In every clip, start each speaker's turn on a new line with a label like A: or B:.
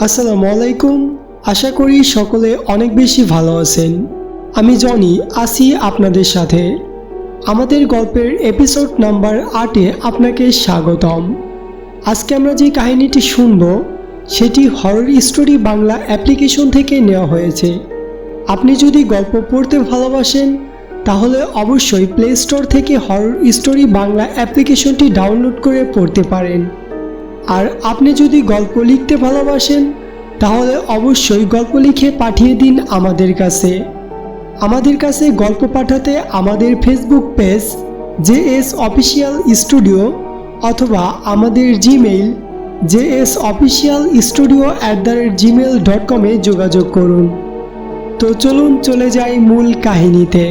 A: আসসালামু আলাইকুম। আশা করি সকলে অনেক বেশি ভালো আছেন। আমি জনি আছি আপনাদের সাথে। আমাদের গল্পের এপিসোড নাম্বার 8-এ আপনাকে স্বাগতম। আজকে আমরা যে কাহিনীটি শুনব সেটি হরর স্টোরি বাংলা অ্যাপ্লিকেশন থেকে নেওয়া হয়েছে। আপনি যদি গল্প পড়তে ভালোবাসেন তাহলে অবশ্যই প্লে স্টোর থেকে হরর স্টোরি বাংলা অ্যাপ্লিকেশনটি ডাউনলোড করে পড়তে পারেন। আর আপনি যদি গল্প লিখতে ভালোবাসেন তাহলে অবশ্যই গল্প লিখে পাঠিয়ে দিন আমাদের কাছে। গল্প পাঠাতে আমাদের Facebook page JS official studio অথবা আমাদের জিমেইল jsofficialstudio@gmail.com-এ যোগাযোগ করুন। তো চলুন চলে যাই মূল কাহিনীতে।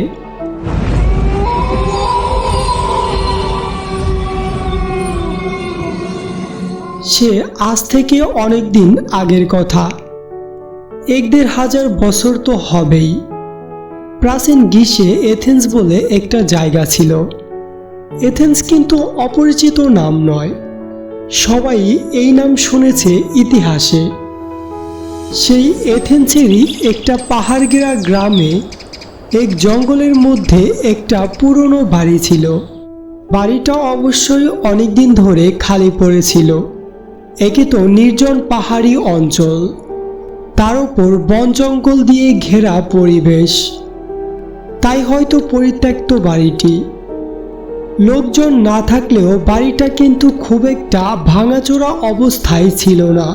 A: সে আজ থেকে অনেক দিন আগের কথা। 1,500 বছর তো হবেই। প্রাচীন গ্রীসে এথেন্স বলে একটা জায়গা ছিল। এথেন্স কিন্তু অপরিচিত নাম নয়, সবাই এই নাম শুনেছে ইতিহাসে। সেই এথেন্সেরই একটা পাহাড়ঘেরা গ্রামে এক জঙ্গলের মধ্যে একটা পুরনো বাড়ি ছিল। বাড়িটা অবশ্যই অনেকদিন ধরে খালি পড়েছিল। একে তো নির্জন পাহাড়ি অঞ্চল, তার উপর বন জঙ্গল দিয়ে ঘেরা পরিবেশ, তাই হয়তো পরিত্যক্ত বাড়িটি। লোকজন না থাকলেও বাড়িটা কিন্তু খুব একটা ভাঙাচোরা অবস্থায় ছিল না।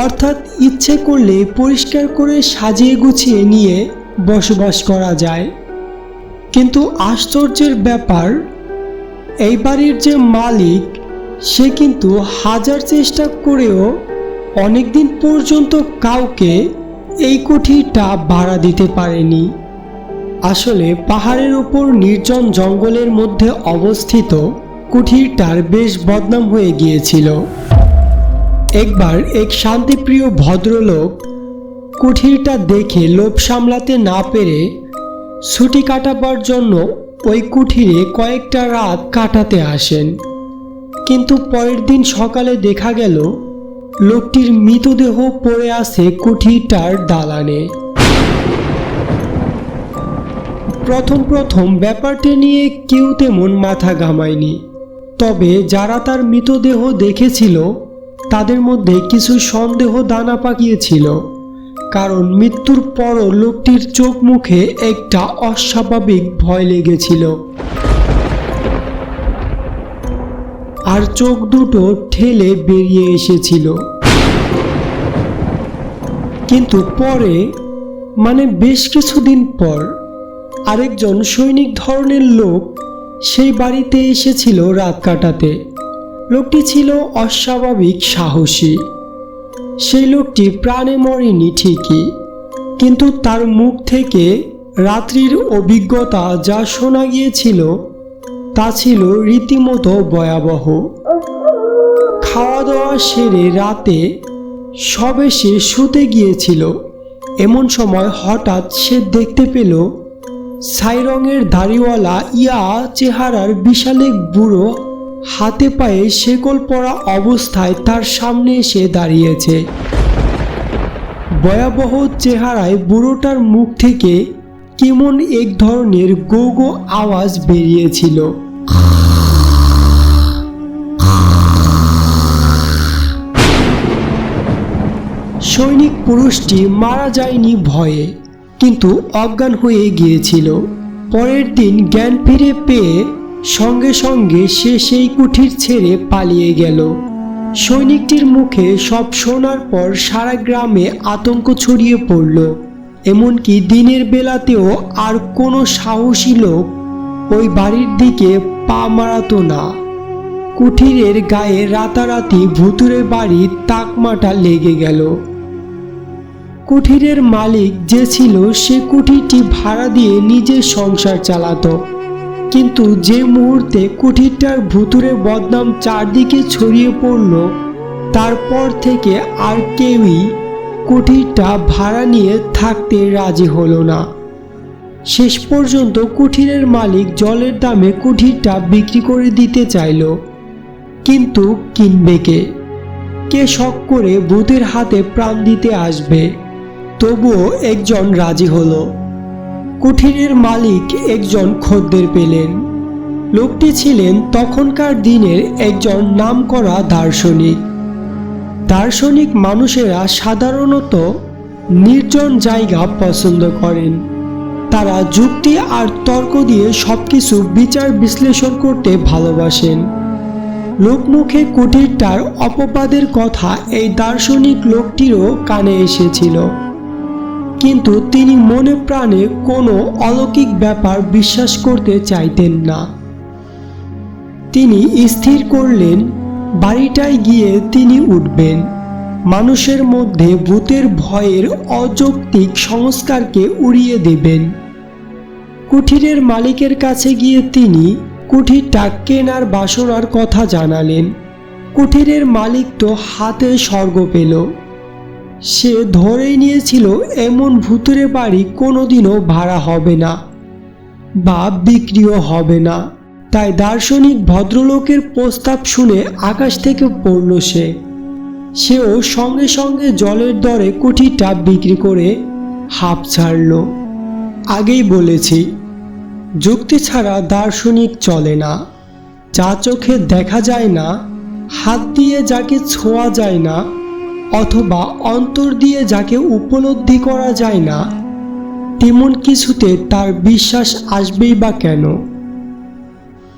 A: অর্থাৎ ইচ্ছে করলে পরিষ্কার করে সাজিয়ে গুছিয়ে নিয়ে বসবাস করা যায়। কিন্তু আশ্চর্যের ব্যাপার, এই বাড়ির যে মালিক সে কিন্তু হাজার চেষ্টা করেও অনেকদিন পর্যন্ত কাউকে এই কুঠিরটা ভাড়া দিতে পারেনি। আসলে পাহাড়ের উপর নির্জন জঙ্গলের মধ্যে অবস্থিত কুঠিরটার বেশ বদনাম হয়ে গিয়েছিল। একবার এক শান্তিপ্রিয় ভদ্রলোক কুঠিরটা দেখে লোভ সামলাতে না পেরে ছুটি কাটাবার জন্য ওই কুঠিরে কয়েকটা রাত কাটাতে আসেন। কিন্তু পরের দিন সকালে দেখা গেল লোকটির মৃতদেহ পড়ে আছে কুঠিরটার দালানে। প্রথম ব্যাপারটা নিয়ে কেউ তেমন মাথা ঘামায়নি, তবে যারা তার মৃতদেহ দেখেছিল তাদের মধ্যে কিছু সন্দেহ দানা পাকিয়েছিল। কারণ মৃত্যুর পরও লোকটির চোখ মুখে একটা অস্বাভাবিক ভয় লেগেছিল, আর চোখ দুটো ঠেলে বেরিয়ে এসেছিল। কিন্তু পরে, বেশ কিছুদিন পর, আরেকজন সৈনিক ধরনের লোক সেই বাড়িতে এসেছিল রাত কাটাতে। লোকটি ছিল অস্বাভাবিক সাহসী। সেই লোকটি প্রাণে মরেনি ঠিকই, কিন্তু তার মুখ থেকে রাত্রির অভিজ্ঞতা যা শোনা গিয়েছিল তা ছিল রীতিমতো ভয়াবহ। খাওয়া দাওয়া সেরে রাতে সবে সে শুতে গিয়েছিল, এমন সময় হঠাৎ সে দেখতে পেল ছাই রঙের দাড়িওয়ালা চেহারার বিশাল এক বুড়ো হাতে পায়ে শেকল পরা অবস্থায় তার সামনে এসে দাঁড়িয়েছে। ভয়াবহ চেহারায় বুড়োটার মুখ থেকে কেমন এক ধরনের গো গো আওয়াজ বেরিয়েছিল। সৈনিক পুরুষটি মারা যায়নি ভয়ে, কিন্তু অজ্ঞান হয়ে গিয়েছিল। পরের দিন জ্ঞান ফিরে পেয়ে সঙ্গে সঙ্গে সে সেই কুঠির ছেড়ে পালিয়ে গেল। সৈনিকটির মুখে সব শোনার পর সারা গ্রামে আতঙ্ক ছড়িয়ে পড়ল। এমনকি দিনের বেলাতেও আর কোনো সাহসী লোক ওই বাড়ির দিকে পা মারাতো না। কুঠিরের গায়ে রাতারাতি ভুতুরে বাড়ির তাকমাটা লেগে গেল। কুঠিরের মালিক যে ছিল সে কুঠিরটি ভাড়া দিয়ে নিজের সংসার চালাতো, কিন্তু যে মুহূর্তে কুঠিরটার ভুতুরে বদনাম চারদিকে ছড়িয়ে পড়ল তারপর থেকে আর কেউই কুঠিরটা ভাড়া নিয়ে থাকতে রাজি হলো না। শেষ পর্যন্ত কুঠিরের মালিক জলের দামে কুঠিরটা বিক্রি করে দিতে চাইল, কিন্তু কিনবে কে? কে শখ করে ভূতের হাতে প্রাণ দিতে আসবে। তবুও একজন রাজি হলো। কুঠিরের মালিক একজন খদ্দের পেলেন। লোকটি ছিলেন তখনকার দিনের একজন নামকরা দার্শনিক। দার্শনিক মানুষেরা সাধারণত নির্জন জায়গা পছন্দ করেন। তারা যুক্তি আর তর্ক দিয়ে সবকিছু বিচার বিশ্লেষণ করতে ভালোবাসেন। লোকমুখে কুঠিরটার অপবাদের কথা এই দার্শনিক লোকটিরও কানে এসেছিল, কিন্তু তিনি মনে প্রাণে কোনো অলৌকিক ব্যাপার বিশ্বাস করতে চাইতেন না। তিনি স্থির করলেন বাড়িটায় গিয়ে তিনি উঠবেন, মানুষের মধ্যে ভূতের ভয়ের অযৌক্তিক সংস্কারকে উড়িয়ে দেবেন। কুঠিরের মালিকের কাছে গিয়ে তিনি কুঠিরটা কেনার বাসনার কথা জানালেন। কুঠিরের মালিক তো হাতে স্বর্গ পেল। সে ধরেই নিয়েছিল এমন ভূতুরে বাড়ি কোনোদিনও ভাড়া হবে না বা বিক্রিও হবে না। তাই দার্শনিক ভদ্রলোকের প্রস্তাব শুনে আকাশ থেকে পড়ল সেও সঙ্গে সঙ্গে জলের দরে কুঠিরটা বিক্রি করে হাঁপ ছাড়ল। আগেই বলেছি, যুক্তি ছাড়া দার্শনিক চলে না। যা চোখে দেখা যায় না, হাত দিয়ে যাকে ছোঁয়া যায় না, অথবা অন্তর দিয়ে যাকে উপলব্ধি করা যায় না, তেমন কিছুতে তার বিশ্বাস আসবেই বা কেন?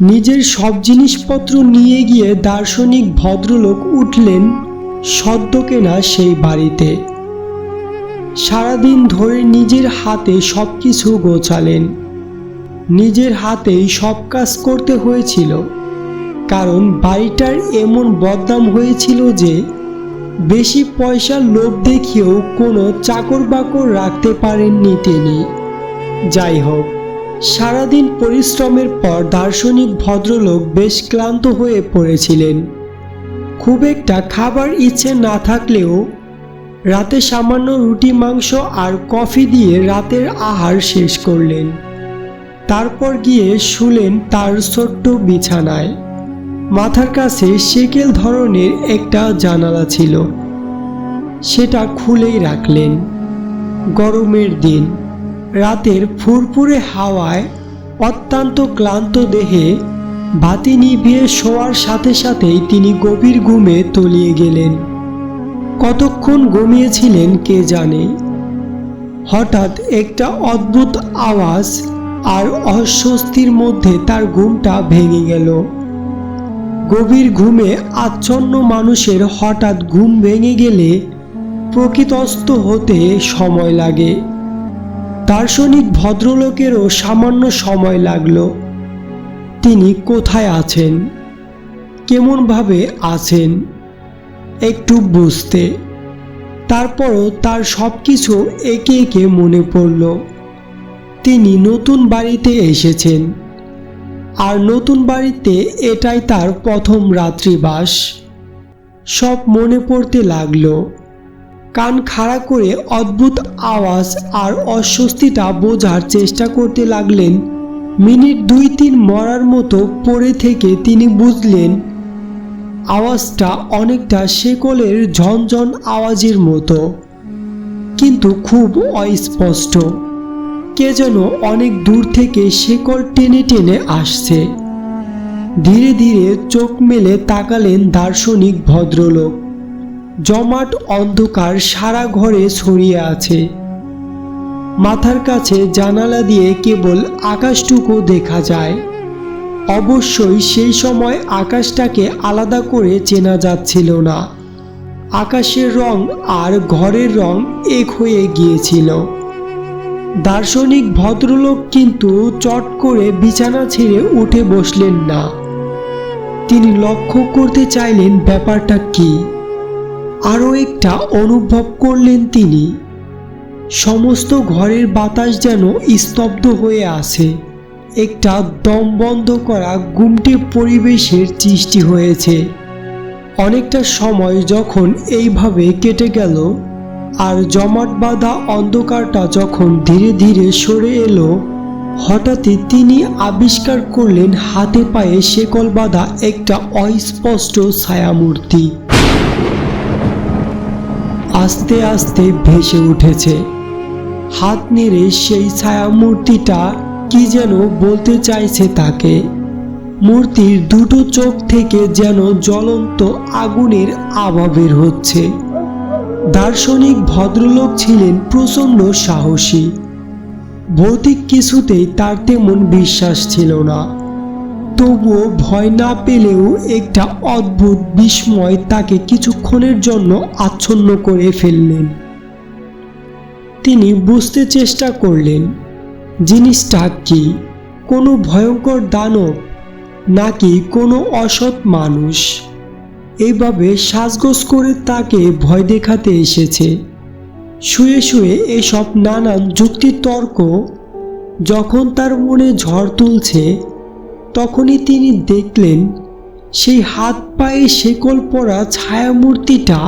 A: নিজের সব জিনিসপত্র নিয়ে গিয়ে দার্শনিক ভদ্রলোক উঠলেন সদ্য কেনা সেই বাড়িতে। সারাদিন ধরে নিজের হাতে সব কিছু গোছালেন। নিজের হাতেই সব কাজ করতে হয়েছিল, কারণ বাড়িটার এমন বদনাম হয়েছিল যে বেশি পয়সার লোভ দেখিয়েও কোনো চাকর বাকর রাখতে পারেননি তিনি। যাই হোক, সারাদিন পরিশ্রমের পর দার্শনিক ভদ্রলোক বেশ ক্লান্ত হয়ে পড়েছিলেন। খুব একটা খাবার ইচ্ছে না থাকলেও রাতে সামান্য রুটি মাংস আর কফি দিয়ে রাতের আহার শেষ করলেন। তারপর গিয়ে শুলেন তার ছোট্ট বিছানায়। মাথার কাছে সেকেল ধরনের একটা জানালা ছিল, সেটা খুলেই রাখলেন। গরমের দিন, রাতের ফুরফুরে হাওয়ায় অত্যন্ত ক্লান্ত দেহে বাতি নিভিয়ে শোয়ার সাথে সাথেই তিনি গভীর ঘুমে তলিয়ে গেলেন। কতক্ষণ ঘুমিয়েছিলেন কে জানে। হঠাৎ একটা অদ্ভুত আওয়াজ আর অস্বস্তির মধ্যে তার ঘুমটা ভেঙে গেল। গভীর ঘুমে আচ্ছন্ন মানুষের হঠাৎ ঘুম ভেঙে গেলে প্রকৃতস্থ হতে সময় লাগে। দার্শনিক ভদ্রলোকেরও সামান্য সময় লাগলো। তিনি কোথায় আছেন, কেমনভাবে আছেন একটু বুঝতে। তারপরও তার সব কিছু একে একে মনে পড়ল। তিনি নতুন বাড়িতে এসেছেন, আর নতুন বাড়িতে এটাই তার প্রথম রাত্রিবাস। সব মনে পড়তে লাগলো। কান খাড়া করে অদ্ভুত আওয়াজ আর অস্বস্তিটা বোঝার চেষ্টা করতে লাগলেন। মিনিট 2-3 মরার মতো পড়ে থেকে তিনি বুঝলেন আওয়াজটা অনেকটা শেকলের ঝনঝন আওয়াজের মতো, কিন্তু খুব অস্পষ্ট। কে যেন অনেক দূর থেকে শেকল টেনে টেনে আসছে। ধীরে ধীরে চোখ মেলে তাকালেন দার্শনিক ভদ্রলোক। জমাট অন্ধকার সারা ঘরে ছড়িয়ে আছে। মাথার কাছে জানালা দিয়ে কেবল আকাশটুকু দেখা যায়। অবশ্যই সেই সময় আকাশটাকে আলাদা করে চেনা যাচ্ছিল না। আকাশের রং আর ঘরের রং এক হয়ে গিয়েছিল। দার্শনিক ভদ্রলোক কিন্তু চট করে বিছানা ছেড়ে উঠে বসলেন না। তিনি লক্ষ্য করতে চাইলেন ব্যাপারটা কি। আরও একটা অনুভব করলেন তিনি, সমস্ত ঘরের বাতাস যেন স্তব্ধ হয়ে আছে। একটা দম বন্ধ করা গুমটে পরিবেশের সৃষ্টি হয়েছে। অনেকটা সময় যখন এইভাবে কেটে গেল আর জমাট বাঁধা অন্ধকারটা যখন ধীরে ধীরে সরে এলো, হঠাৎই তিনি আবিষ্কার করলেন হাতে পায়ে শেকল বাঁধা একটা অস্পষ্ট ছায়ামূর্তি। আস্তে আস্তে ভেসে উঠেছে। হাত নেড়ে সেই ছায়ামূর্তিটা কি যেন বলতে চাইছে তাকে। মূর্তির দুটো চোখ থেকে যেন জ্বলন্ত আগুনের আভা বের হচ্ছে। দার্শনিক ভদ্রলোক ছিলেন প্রচণ্ড সাহসী। ভৌতিক কিছুতেই তার তেমন বিশ্বাস ছিল না, তবুও ভয় না পেলেও একটা অদ্ভুত বিস্ময় তাকে কিছুক্ষণের জন্য আচ্ছন্ন করে ফেললেন। তিনি বুঝতে চেষ্টা করলেন জিনিসটা কি, কোনো ভয়ঙ্কর দানব নাকি কোনো অসৎ মানুষ এইভাবে সাজগোজ করে তাকে ভয় দেখাতে এসেছে। শুয়ে শুয়ে এসব নানান যুক্তিতর্ক যখন তার মনে ঝড় তুলছে, তখনই তিনি দেখলেন সেই হাত পায়ে শেকল পরা ছায়ামূর্তিটা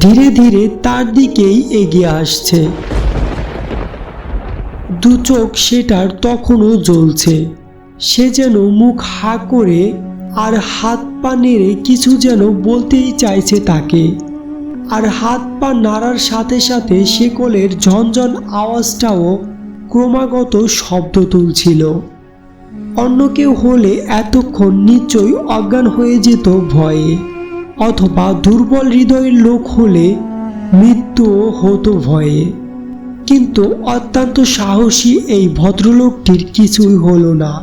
A: ধীরে ধীরে তার দিকেই এগিয়ে আসছে। দু চোখ সেটার তখনও জ্বলছে। সে যেন মুখ হা করে আর হাত পা নেড়ে কিছু যেন বলতেই চাইছে তাকে। আর হাত পা নাড়ার সাথে সাথে শেকলের ঝনঝন আওয়াজটাও ক্রমাগত শব্দ তুলছিল। অন্য কেউ হলে এতক্ষণ নিশ্চয়ই অজ্ঞান হয়ে যেত ভয়ে, অথবা দুর্বল হৃদয়ের লোক হলে মৃত্যুও হতো ভয়ে। কিন্তু অত্যন্ত সাহসী এই ভদ্রলোকটির কিছুই হলো না,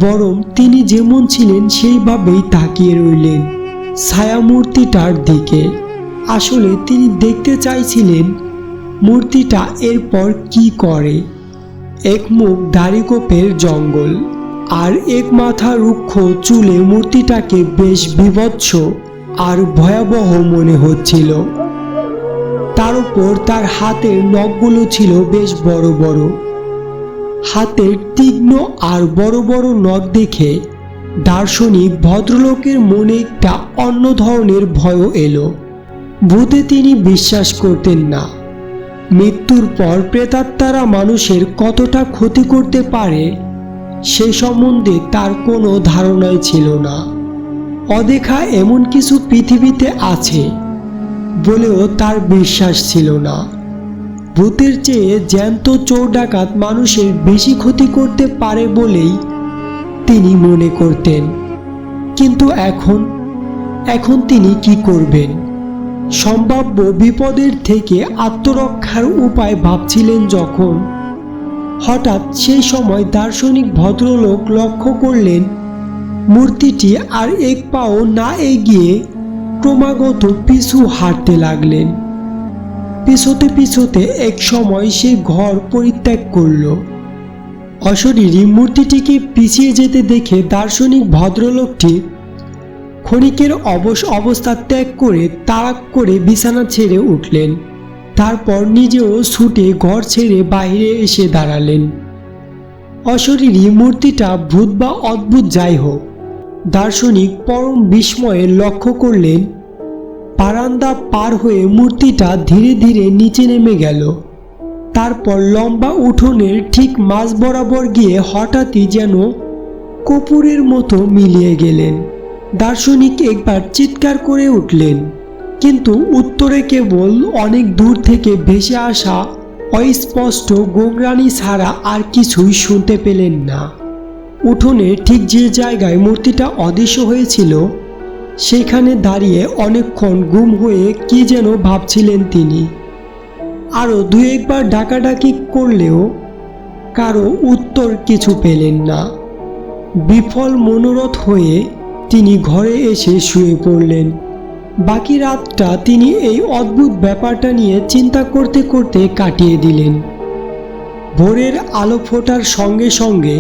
A: বরং তিনি যেমন ছিলেন সেইভাবেই তাকিয়ে রইলেন ছায়ামূর্তিটার দিকে। আসলে তিনি দেখতে চাইছিলেন মূর্তিটা এরপর কি করে। এক মুখ দাড়িগোঁফের জঙ্গল আর এক মাথা রুক্ষ চুলে মূর্তিটাকে বেশ বীভৎস আর ভয়াবহ মনে হচ্ছিল। তার উপর তার হাতের নখগুলো ছিল বেশ বড় বড়। হাতের তীক্ষ্ণ আর বড় বড় নখ দেখে দার্শনিক ভদ্রলোকের মনে একটা অন্য ধরনের ভয়ও এলো। ভূতে তিনি বিশ্বাস করতেন না। মৃত্যুর পর প্রেতাত্মারা মানুষের কতটা ক্ষতি করতে পারে সে সম্বন্ধে তার কোনো ধারণাই ছিল না। অদেখা এমন কিছু পৃথিবীতে আছে বলেও তার বিশ্বাস ছিল না। ভূতের চেয়ে জ্যান্ত চোর ডাকাত মানুষের বেশি ক্ষতি করতে পারে বলেই তিনি মনে করতেন। কিন্তু এখন তিনি কি করবেন? সম্ভাব্য বিপদের থেকে আত্মরক্ষার উপায় ভাবছিলেন যখন, হঠাৎ সেই সময় দার্শনিক ভদ্রলোক লক্ষ্য করলেন মূর্তিটি আর এক পাও না এগিয়ে ক্রমাগত পিছু হাঁটতে লাগলেন। পিছোতে পিছোতে এক সময় সে ঘর পরিত্যাগ করল। অশরীরী মূর্তিটিকে পিছিয়ে যেতে দেখে দার্শনিক ভদ্রলোকটি ক্ষণিকের অবশ অবস্থা ত্যাগ করে তাড়াক করে বিছানা ছেড়ে উঠলেন। তারপর নিজেও ছুটে ঘর ছেড়ে বাইরে এসে দাঁড়ালেন। অশরীরী মূর্তিটা ভূত বা অদ্ভুত যাই হোক, দার্শনিক পরম বিস্ময়ে লক্ষ্য করলেন বারান্দা পার হয়ে মূর্তিটা ধীরে ধীরে নিচে নেমে গেল। তারপর লম্বা উঠোনের ঠিক মাঝ বরাবর গিয়ে হঠাৎই যেন কপুরের মতো মিলিয়ে গেলেন। দার্শনিক একবার চিৎকার করে উঠলেন, কিন্তু উত্তরে কেবল অনেক দূর থেকে ভেসে আসা অস্পষ্ট গোংরানি ছাড়া আর কিছুই শুনতে পেলেন না। উঠোনে ঠিক যে জায়গায় মূর্তিটা অদৃশ্য হয়েছিল সেখানে দাঁড়িয়ে অনেকক্ষণ গুম হয়ে কি যেন ভাবছিলেন তিনি। আরও দু একবার ডাকাডাকি করলেও কারো উত্তর কিছু পেলেন না। বিফল মনোরথ হয়ে তিনি ঘরে এসে শুয়ে পড়লেন। বাকি রাতটা তিনি এই অদ্ভুত ব্যাপারটা নিয়ে চিন্তা করতে করতে কাটিয়ে দিলেন। ভোরের আলো ফোটার সঙ্গে সঙ্গে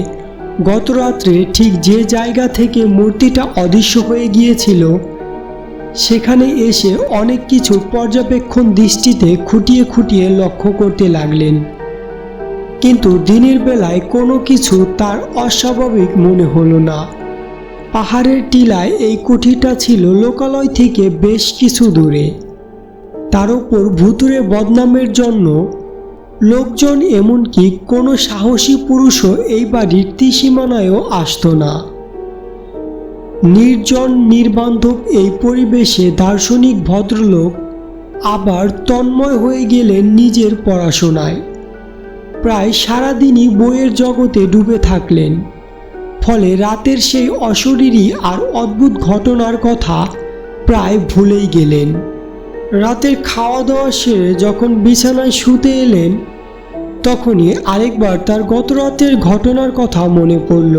A: গতরাত্রে ঠিক যে জায়গা থেকে মূর্তিটা অদৃশ্য হয়ে গিয়েছিল সেখানে এসে অনেক কিছু পর্যবেক্ষণ দৃষ্টিতে খুঁটিয়ে খুঁটিয়ে লক্ষ্য করতে লাগলেন। কিন্তু দিনের বেলায় কোনো কিছু তার অস্বাভাবিক মনে হলো না। পাহাড়ের টিলায় এই কুঠিরটা ছিল লোকালয় থেকে বেশ কিছু দূরে। তার উপর ভুতুড়ে বদনামের জন্য লোকজন, এমনকি কোনো সাহসী পুরুষও এই বাড়ির ত্রিসীমানায়ও আসত না। নির্জন নির্বান্ধব এই পরিবেশে দার্শনিক ভদ্রলোক আবার তন্ময় হয়ে গেলেন নিজের পড়াশোনায়। প্রায় সারাদিনই বইয়ের জগতে ডুবে থাকলেন। ফলে রাতের সেই অশরীরী আর অদ্ভুত ঘটনার কথা প্রায় ভুলেই গেলেন। রাতের খাওয়া দাওয়া সেরে যখন বিছানায় শুতে এলেন, তখনই আরেকবার তার গত রাতের ঘটনার কথা মনে পড়ল।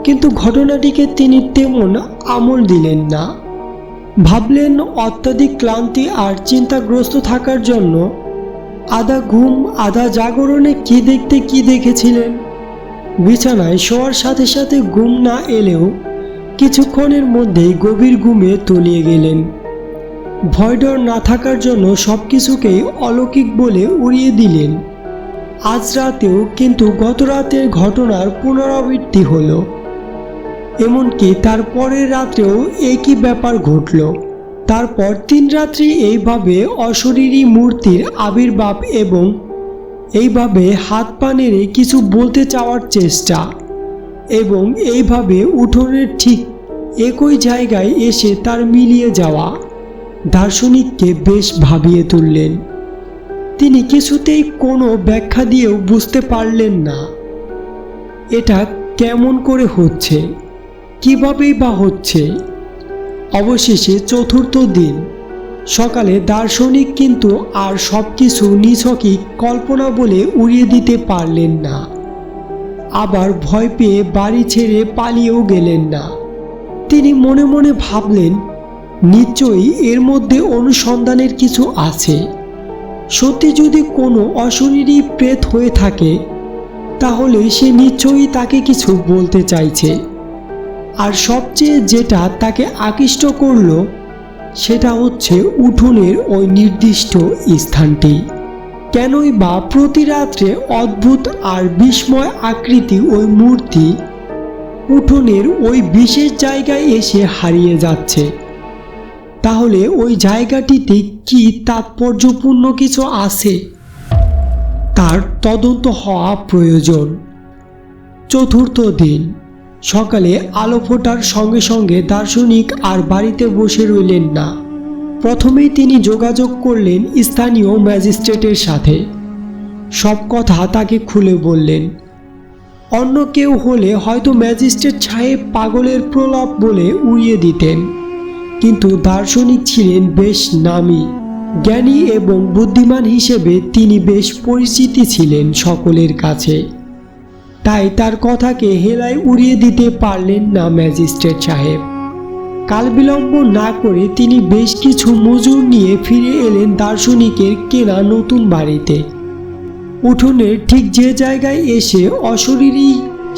A: কিন্তু ঘটনাটিকে তিনি তেমন আমল দিলেন না। ভাবলেন অত্যাধিক ক্লান্তি আর চিন্তাগ্রস্ত থাকার জন্য আধা ঘুম আধা জাগরণে কি দেখতে কি দেখেছিলেন। বিছানায় শোয়ার সাথে সাথে ঘুম না এলেও কিছুক্ষণের মধ্যেই গভীর ঘুমে তলিয়ে গেলেন। ভয়ডর না থাকার জন্য সব কিছুকেই অলৌকিক বলে উড়িয়ে দিলেন। আজ রাতেও কিন্তু গত রাতের ঘটনার পুনরাবৃত্তি হলো। এমনকি তার পরের রাত্রেও একই ব্যাপার ঘটল। তারপর 3 রাত্রি এইভাবে অশরীরী মূর্তির আবির্ভাব এবং এইভাবে হাত পা নেড়ে কিছু বলতে চাওয়ার চেষ্টা এবং এইভাবে উঠোনের ঠিক একই জায়গায় এসে তার মিলিয়ে যাওয়া দার্শনিককে বেশ ভাবিয়ে তুললেন। তিনি কিছুতেই কোনো ব্যাখ্যা দিয়েও বুঝতে পারলেন না এটা কেমন করে হচ্ছে, কিভাবেই বা হচ্ছে। অবশেষে 4র্থ দিন সকালে দার্শনিক কিন্তু আর সব কিছু নিছকই কল্পনা বলে উড়িয়ে দিতে পারলেন না। আবার ভয় পেয়ে বাড়ি ছেড়ে পালিয়েও গেলেন না। তিনি মনে মনে ভাবলেন নিশ্চয়ই এর মধ্যে অনুসন্ধানের কিছু আছে। সত্যি যদি কোনো অশরীরী প্রেত হয়ে থাকে তাহলে সে নিশ্চয়ই তাকে কিছু বলতে চাইছে। আর সবচেয়ে যেটা তাকে আকৃষ্ট করলো সেটা হচ্ছে উঠোনের ওই নির্দিষ্ট স্থানটি। কেনই বা প্রতি রাত্রে অদ্ভুত আর বিস্ময় আকৃতি ওই মূর্তি উঠোনের ওই বিশেষ জায়গায় এসে হারিয়ে যাচ্ছে। তাহলে ওই জায়গাটিতে কি তাৎপর্যপূর্ণ কিছু আছে? তার তদন্ত হওয়া প্রয়োজন। 4র্থ দিন সকালে আলো ফোটার সঙ্গে সঙ্গে দার্শনিক আর বাড়িতে বসে রইলেন না। প্রথমেই তিনি যোগাযোগ করলেন স্থানীয় ম্যাজিস্ট্রেটের সাথে। সব কথা তাকে খুলে বললেন। অন্য কেউ হলে হয়তো ম্যাজিস্ট্রেট সাহেব পাগলের প্রলাপ বলে উড়িয়ে দিতেন, কিন্তু দার্শনিক ছিলেন বেশ নামী জ্ঞানী এবং বুদ্ধিমান হিসেবে তিনি বেশ পরিচিতি ছিলেন সকলের কাছে। তাই তার কথাকে হেলায় উড়িয়ে দিতে পারলেন না ম্যাজিস্ট্রেট সাহেব। কাল বিলম্ব না করে তিনি বেশ কিছু মজুর নিয়ে ফিরে এলেন দার্শনিকের কেনা নতুন বাড়িতে। উঠোনের ঠিক যে জায়গায় এসে অশরীরী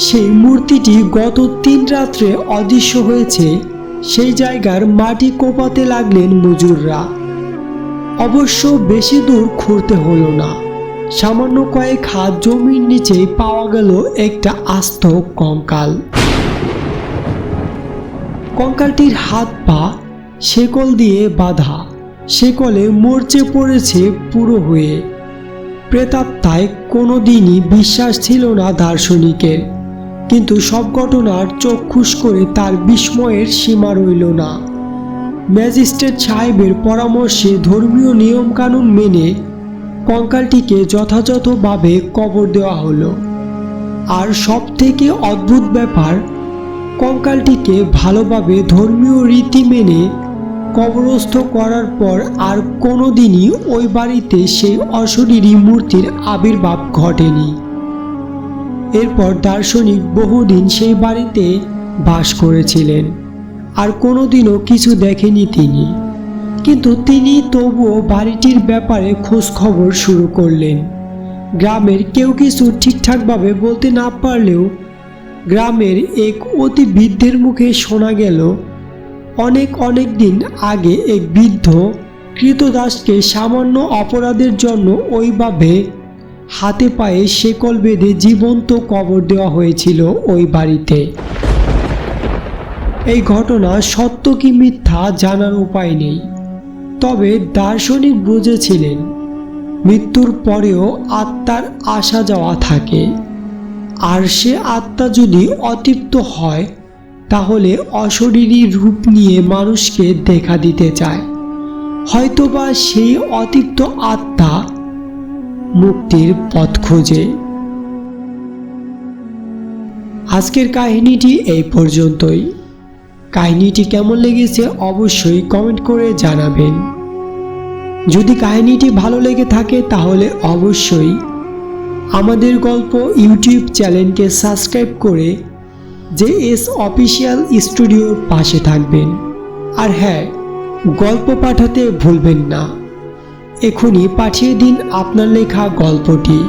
A: সেই মূর্তিটি গত 3 রাত্রে অদৃশ্য হয়েছে সেই জায়গার মাটি কোপাতে লাগলেন মজুররা। অবশ্য বেশি দূর খুঁড়তে হলো না। সামান্য কয়েক হাত জমির নিচেই পাওয়া গেল একটা আস্ত কঙ্কাল। কঙ্কালটির হাত পা শেকল দিয়ে বাঁধা, শেকলে মরচে পড়েছে পুরো হয়ে। প্রেতাত্মায় কোনোদিনই বিশ্বাস ছিল না দার্শনিকের, কিন্তু সব ঘটনার চক্ষুষ করে তার বিস্ময়ের সীমা রইল না। ম্যাজিস্ট্রেট সাহেবের পরামর্শে ধর্মীয় নিয়মকানুন মেনে কঙ্কালটিকে যথাযথভাবে কবর দেওয়া হলো। আর সব থেকে অদ্ভুত ব্যাপার, কঙ্কালটিকে ভালোভাবে ধর্মীয় রীতি মেনে কবরস্থ করার পর আর কোনোদিনই ওই বাড়িতে সেই অশরীরী মূর্তির আবির্ভাব ঘটেনি। এরপর দার্শনিক বহুদিন সেই বাড়িতে বাস করেছিলেন, আর কোনোদিনও কিছু দেখেনি তিনি। কিন্তু তিনি তবুও বাড়িটির ব্যাপারে খোঁজ খবর শুরু করলেন। গ্রামের কেউ কিছু ঠিকঠাকভাবে বলতে না পারলেও গ্রামের এক অতি বৃদ্ধের মুখে শোনা গেল অনেক দিন আগে এক বৃদ্ধ কৃতদাসকে সামান্য অপরাধের জন্য ওইভাবে হাতে পায়ে শেকল বেঁধে জীবন্ত কবর দেওয়া হয়েছিল ওই বাড়িতে। এই ঘটনা সত্য কি মিথ্যা জানার উপায় নেই, তবে দার্শনিক বুঝেছিলেন মৃত্যুর পরেও আত্মার আসা যাওয়া থাকে, আর সে আত্মা যদি অতৃপ্ত হয় তাহলে অশরীরী রূপ নিয়ে মানুষকে দেখা দিতে চায়। হয়তোবা সেই অতৃপ্ত আত্মা মুক্তির পথ খোঁজে। আজকের কাহিনীটি এই পর্যন্তই। কাহিনীটি কেমন লেগেছে অবশ্যই কমেন্ট করে জানাবেন। যদি কাহিনীটি ভালো লেগে থাকে তাহলে অবশ্যই আমাদের গল্প ইউটিউব চ্যানেলকে সাবস্ক্রাইব করে JS অফিসিয়াল স্টুডিওর পাশে থাকবেন। আর হ্যাঁ, গল্প পাঠাতে ভুলবেন না। এখনই পাঠিয়ে দিন আপনার লেখা গল্পটি।